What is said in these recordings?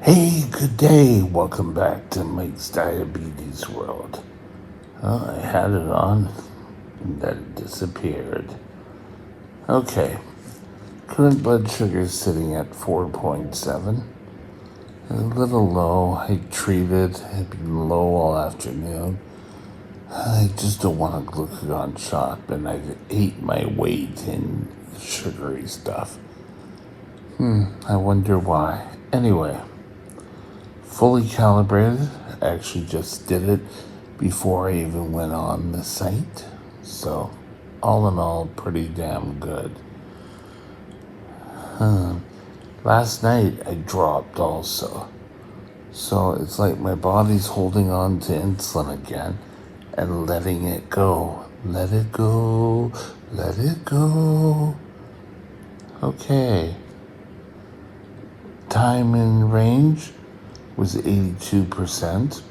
Hey, good day. Welcome back to Mike's Diabetes World. I had it on and then it disappeared. Okay, current blood sugar is sitting at 4.7. A little low. I treated. I've been low all afternoon. I just don't want a glucagon shot, and I've ate my weight in sugary stuff. I wonder why. Anyway, fully calibrated. I actually just did it before I even went on the site. So, all in all, pretty damn good. Last night I dropped also. So it's like my body's holding on to insulin again and letting it go. Let it go. Let it go. Okay. Time in range was 82%.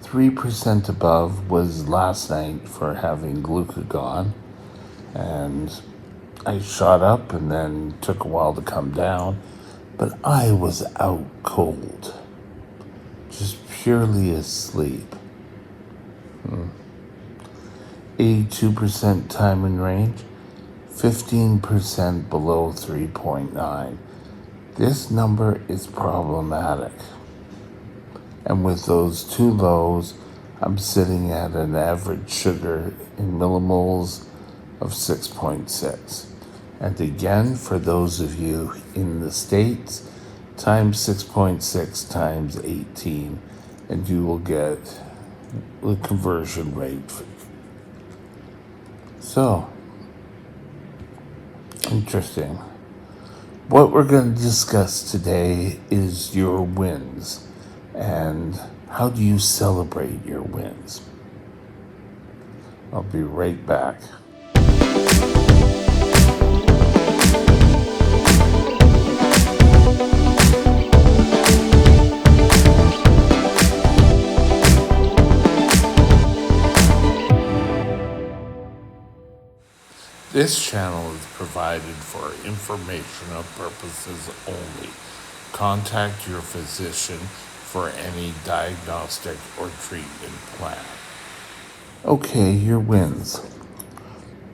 3% above was last night for having glucagon. And I shot up and then took a while to come down. But I was out cold. Just purely asleep. 82% time in range. 15% below 3.9. This number is problematic. And with those two lows, I'm sitting at an average sugar in millimoles of 6.6. And again, for those of you in the States, times 6.6 times 18, and you will get the conversion rate. So, interesting. What we're going to discuss today is your wins and how do you celebrate your wins. I'll be right back. This channel is provided for informational purposes only. Contact your physician for any diagnostic or treatment plan. Okay, your wins.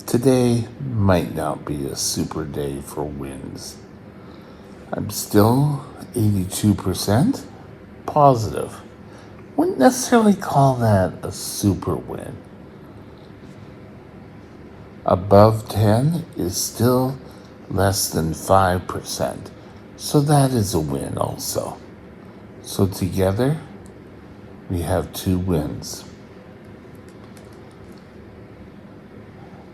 Today might not be a super day for wins. I'm still 82% positive. Wouldn't necessarily call that a super win. Above 10 is still less than 5%. So that is a win also. So together, we have 2 wins.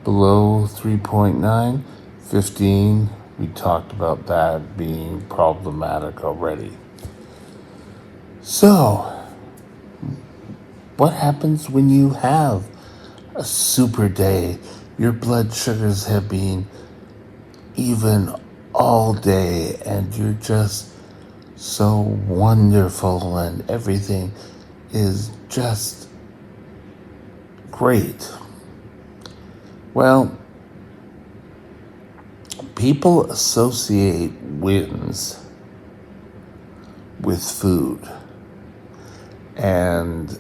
Below 3.9, 15, we talked about that being problematic already. So, what happens when you have a super day? Your blood sugars have been even all day and you're just so wonderful and everything is just great. Well, people associate wins with food. And,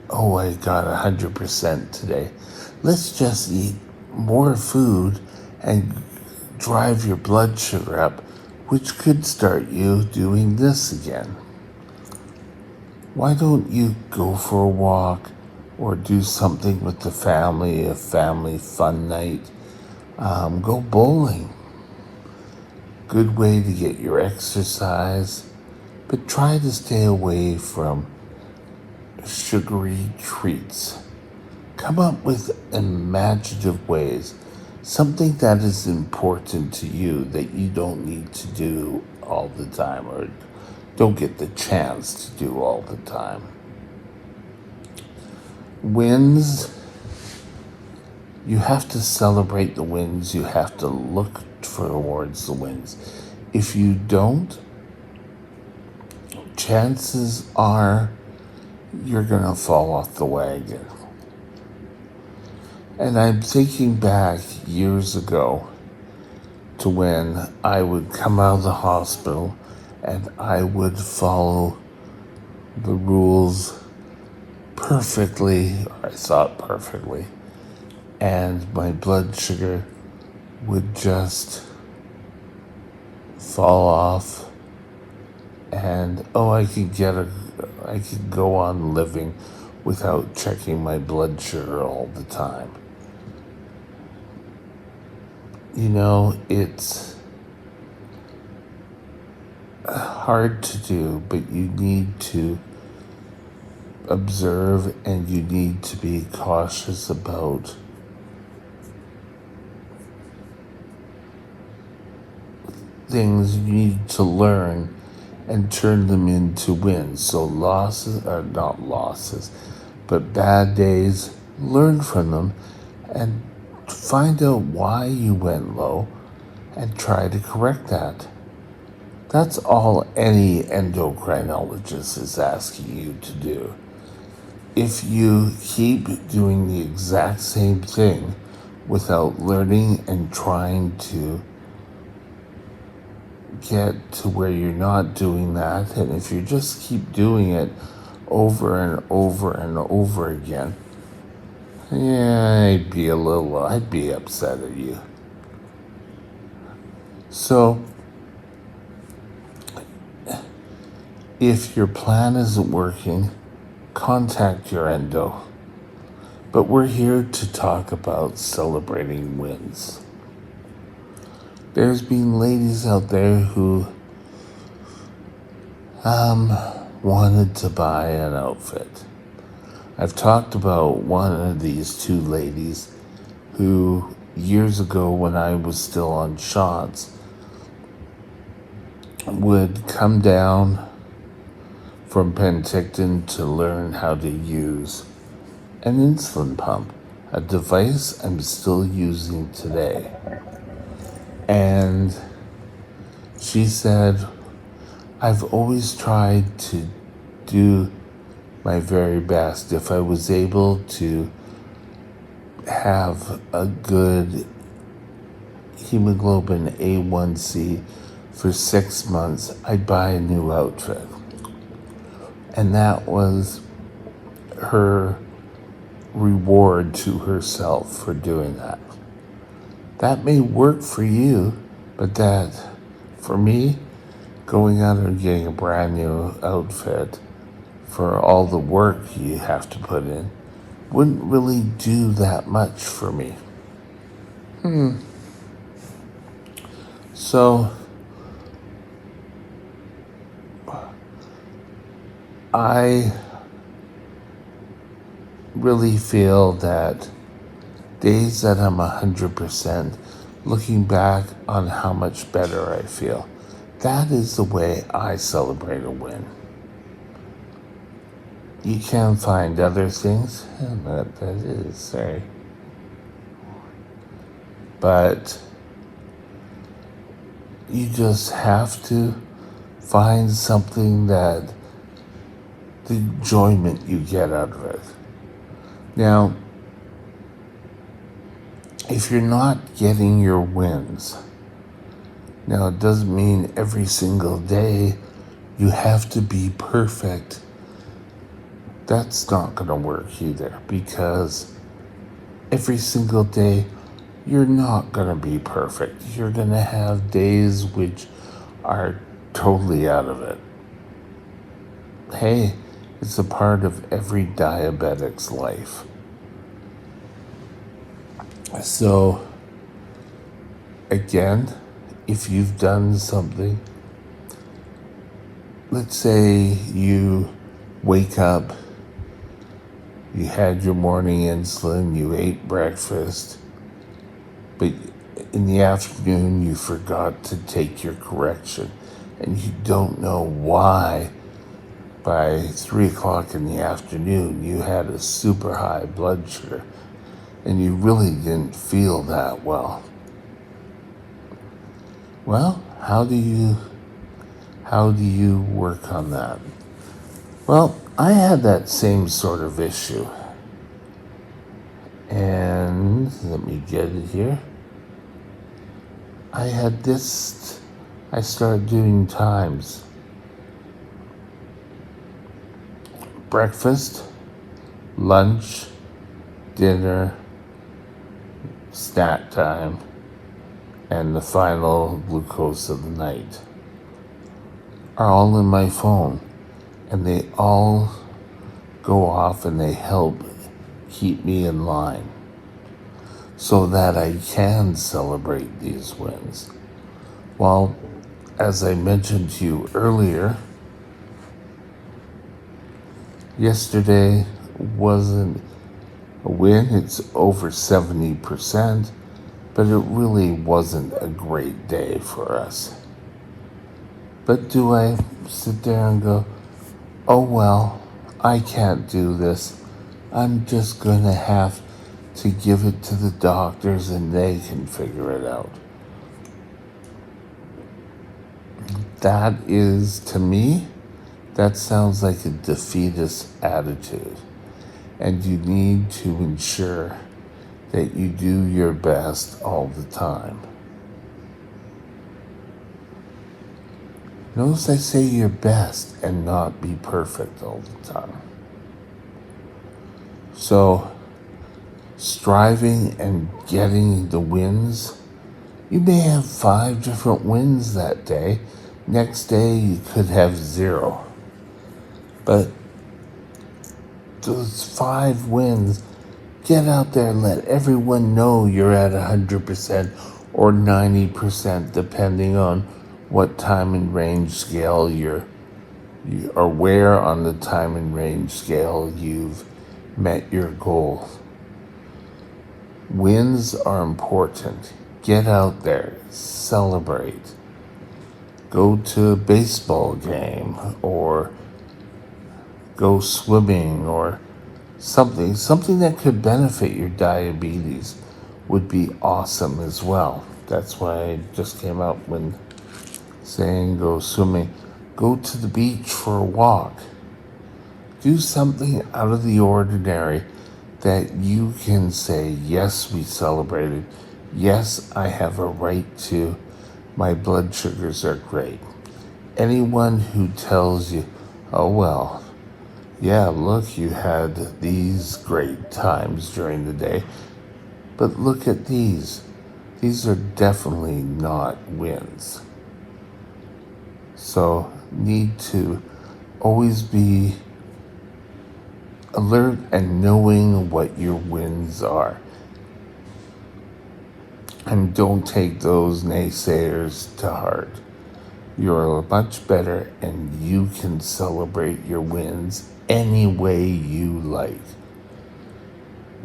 oh, I got 100% today. Let's just eat more food and drive your blood sugar up, which could start you doing this again. Why don't you go for a walk or do something with the family, a family fun night? Go bowling. Good way to get your exercise, but try to stay away from sugary treats. Come up with imaginative ways, something that is important to you that you don't need to do all the time or don't get the chance to do all the time. Wins, you have to celebrate the wins. You have to look towards the wins. If you don't, chances are you're going to fall off the wagon. And I'm thinking back years ago to when I would come out of the hospital and I would follow the rules perfectly, or I thought perfectly, and my blood sugar would just fall off, and I could go on living without checking my blood sugar all the time. It's hard to do, but you need to observe and you need to be cautious about things. You need to learn and turn them into wins. So losses are not losses, but bad days, learn from them and find out why you went low and try to correct that. That's all any endocrinologist is asking you to do. If you keep doing the exact same thing without learning and trying to get to where you're not doing that, and if you just keep doing it over and over and over again, yeah, I'd be upset at you. So, if your plan isn't working, contact your endo. But we're here to talk about celebrating wins. There's been ladies out there who wanted to buy an outfit. I've talked about one of these two ladies who, years ago when I was still on shots, would come down from Penticton to learn how to use an insulin pump, a device I'm still using today. And she said, I've always tried to do my very best. If I was able to have a good hemoglobin A1C for 6 months, I'd buy a new outfit. And that was her reward to herself for doing that. That may work for you, but that, for me, going out and getting a brand new outfit for all the work you have to put in wouldn't really do that much for me. So, I really feel that days that I'm 100%, looking back on how much better I feel, that is the way I celebrate a win. You can find other things, but you just have to find something that the enjoyment you get out of it. Now, if you're not getting your wins, now it doesn't mean every single day you have to be perfect. That's not going to work either, because every single day you're not going to be perfect. You're going to have days which are totally out of it. Hey, it's a part of every diabetic's life. So, again, if you've done something, let's say you wake up, you had your morning insulin, you ate breakfast, but in the afternoon you forgot to take your correction, and you don't know why. By 3 o'clock in the afternoon, you had a super high blood sugar, and you really didn't feel that well. Well, how do you work on that? Well, I had that same sort of issue. And let me get it here. I started doing times. breakfast, lunch, dinner, snack time, and the final glucose of the night are all in my phone, and they all go off and they help keep me in line so that I can celebrate these wins. Well, as I mentioned to you earlier, yesterday wasn't a win. It's over 70%, but it really wasn't a great day for us. But do I sit there and go, oh well, I can't do this. I'm just going to have to give it to the doctors and they can figure it out. That is, to me, that sounds like a defeatist attitude. And you need to ensure that you do your best all the time. Notice I say your best and not be perfect all the time. So, striving and getting the wins, you may have 5 different wins that day. Next day, you could have 0. But those 5 wins, get out there and let everyone know you're at 100% or 90%, depending on what time and range scale you are, where on the time and range scale you've met your goal. Wins are important. Get out there, celebrate. Go to a baseball game or go swimming or something that could benefit your diabetes would be awesome as well. That's why I just came up when saying go swimming. Go to the beach for a walk. Do something out of the ordinary that you can say, yes, we celebrated. Yes, I have a right to. My blood sugars are great. Anyone who tells you, oh well, yeah, look, you had these great times during the day, but look at these. These are definitely not wins. So, need to always be alert and knowing what your wins are. And don't take those naysayers to heart. You're much better and you can celebrate your wins any way you like.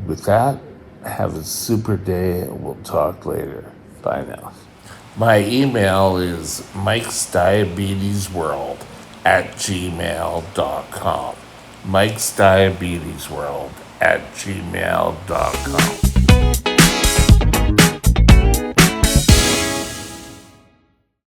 With that, have a super day. We'll talk later. Bye now. My email is mikesdiabetesworld@gmail.com. mikesdiabetesworld@gmail.com.